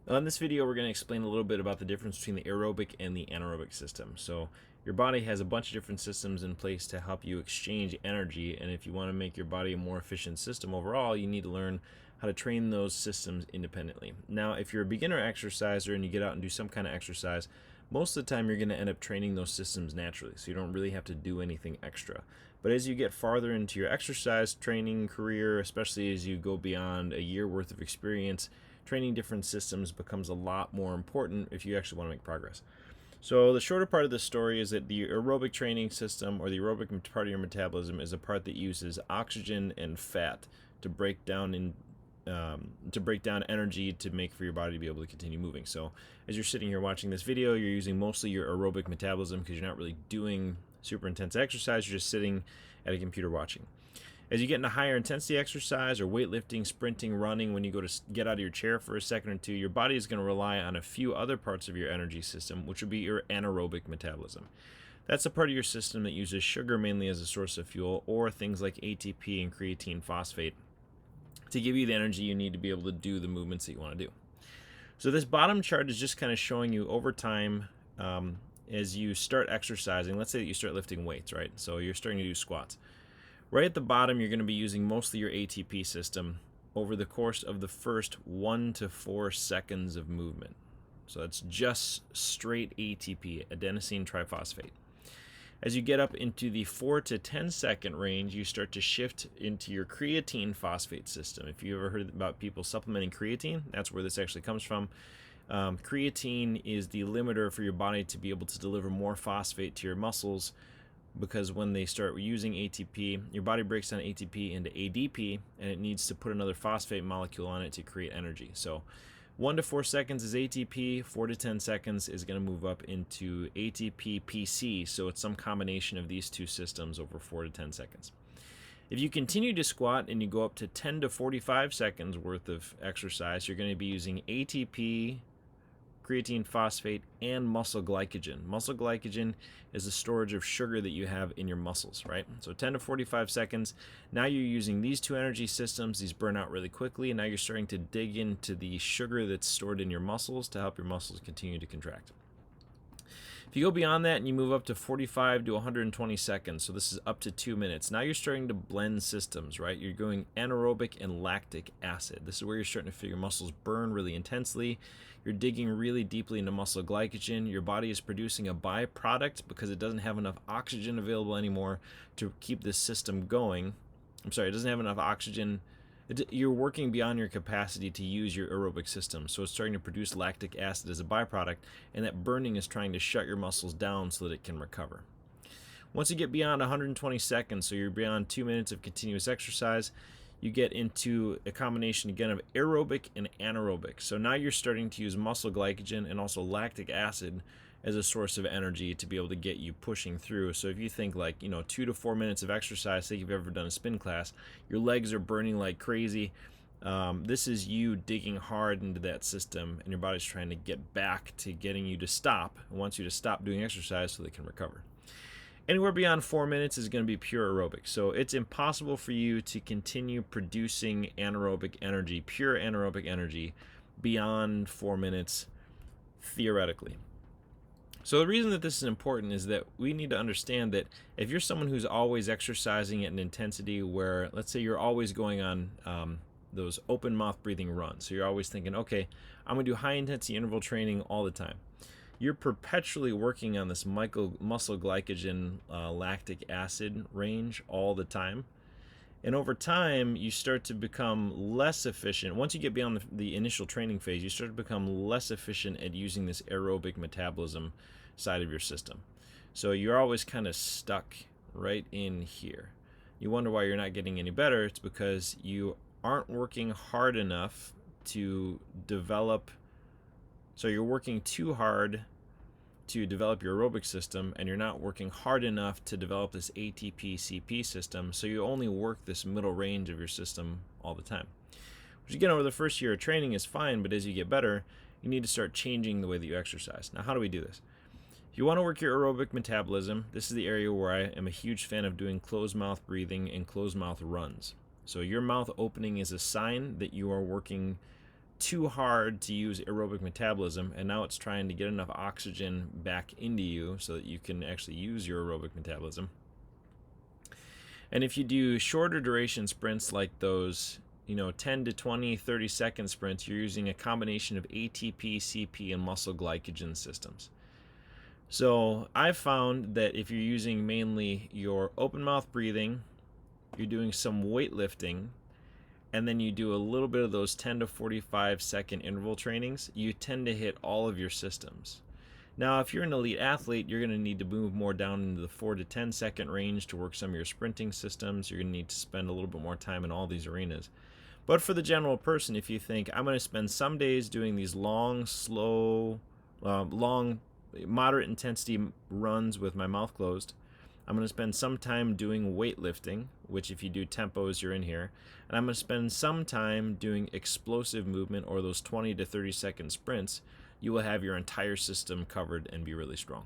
In this video, we're going to explain a little bit about the difference between the aerobic and the anaerobic system. So your body has a bunch of different systems in place to help you exchange energy, and if you want to make your body a more efficient system overall, you need to learn how to train those systems independently. Now, if you're a beginner exerciser and you get out and do some kind of exercise, most of the time you're going to end up training those systems naturally, so you don't really have to do anything extra. But as you get farther into your exercise training career, especially as you go beyond a year worth of experience, training different systems becomes a lot more important if you actually want to make progress. So the shorter part of the story is that the aerobic training system, or the aerobic part of your metabolism, is a part that uses oxygen and fat to break down energy to make for your body to be able to continue moving. So as you're sitting here watching this video, you're using mostly your aerobic metabolism because you're not really doing super intense exercise. You're just sitting at a computer watching. As you get into higher intensity exercise or weightlifting, sprinting, running, when you go to get out of your chair for a second or two, your body is going to rely on a few other parts of your energy system, which would be your anaerobic metabolism. That's a part of your system that uses sugar mainly as a source of fuel, or things like ATP and creatine phosphate to give you the energy you need to be able to do the movements that you want to do. So this bottom chart is just kind of showing you over time, as you start exercising. Let's say that you start lifting weights, right? So you're starting to do squats. Right at the bottom, you're going to be using mostly your ATP system over the course of the first 1 to 4 seconds of movement. So that's just straight ATP, adenosine triphosphate. As you get up into the 4 to 10 second range, you start to shift into your creatine phosphate system. If you ever heard about people supplementing creatine, that's where this actually comes from. Creatine is the limiter for your body to be able to deliver more phosphate to your muscles, because when they start using ATP, your body breaks down ATP into ADP, and it needs to put another phosphate molecule on it to create energy. So 1 to 4 seconds is ATP, 4 to 10 seconds is going to move up into ATP-PC, so it's some combination of these two systems over 4 to 10 seconds. If you continue to squat and you go up to 10 to 45 seconds worth of exercise, you're going to be using ATP, creatine phosphate, and muscle glycogen. Muscle glycogen is the storage of sugar that you have in your muscles, right? So 10 to 45 seconds, now you're using these two energy systems. These burn out really quickly, and now you're starting to dig into the sugar that's stored in your muscles to help your muscles continue to contract. If you go beyond that and you move up to 45 to 120 seconds, so this is up to 2 minutes, now you're starting to blend systems, right? You're going anaerobic and lactic acid. This is where you're starting to feel your muscles burn really intensely. You're digging really deeply into muscle glycogen. Your body is producing a byproduct because it doesn't have enough oxygen available anymore to keep this system going. It doesn't have enough oxygen. You're working beyond your capacity to use your aerobic system, so it's starting to produce lactic acid as a byproduct, and that burning is trying to shut your muscles down so that it can recover. Once you get beyond 120 seconds, so you're beyond 2 minutes of continuous exercise, you get into a combination again of aerobic and anaerobic. So now you're starting to use muscle glycogen and also lactic acid as a source of energy to be able to get you pushing through. So if you think 2 to 4 minutes of exercise, say you've ever done a spin class, your legs are burning like crazy. This is you digging hard into that system, and your body's trying to get back to getting you to stop. It wants you to stop doing exercise so they can recover. Anywhere beyond 4 minutes is going to be pure aerobic. So it's impossible for you to continue producing anaerobic energy, pure anaerobic energy, beyond 4 minutes, theoretically. So the reason that this is important is that we need to understand that if you're someone who's always exercising at an intensity where, let's say you're always going on those open mouth breathing runs, so you're always thinking, okay, I'm going to do high intensity interval training all the time. You're perpetually working on this muscle glycogen lactic acid range all the time. And over time, you start to become less efficient. Once you get beyond the initial training phase, you start to become less efficient at using this aerobic metabolism side of your system. So you're always kind of stuck right in here. You wonder why you're not getting any better. It's because you aren't working hard enough to develop. So you're working too hard to develop your aerobic system, and you're not working hard enough to develop this ATP-CP system, so you only work this middle range of your system all the time. Which again, over the first year of training is fine, but as you get better, you need to start changing the way that you exercise. Now, how do we do this? If you want to work your aerobic metabolism, this is the area where I am a huge fan of doing closed mouth breathing and closed mouth runs. So your mouth opening is a sign that you are working too hard to use aerobic metabolism, and now it's trying to get enough oxygen back into you so that you can actually use your aerobic metabolism. And if you do shorter duration sprints like those, 10 to 20, 30-second sprints, you're using a combination of ATP, CP, and muscle glycogen systems. So I've found that if you're using mainly your open mouth breathing, you're doing some weightlifting, and then you do a little bit of those 10 to 45-second interval trainings, you tend to hit all of your systems. Now, if you're an elite athlete, you're going to need to move more down into the 4 to 10-second range to work some of your sprinting systems. You're going to need to spend a little bit more time in all these arenas. But for the general person, if you think, I'm going to spend some days doing these long, slow, moderate intensity runs with my mouth closed, I'm going to spend some time doing weightlifting, which if you do tempos, you're in here. And I'm going to spend some time doing explosive movement, or those 20 to 30-second sprints. You will have your entire system covered and be really strong.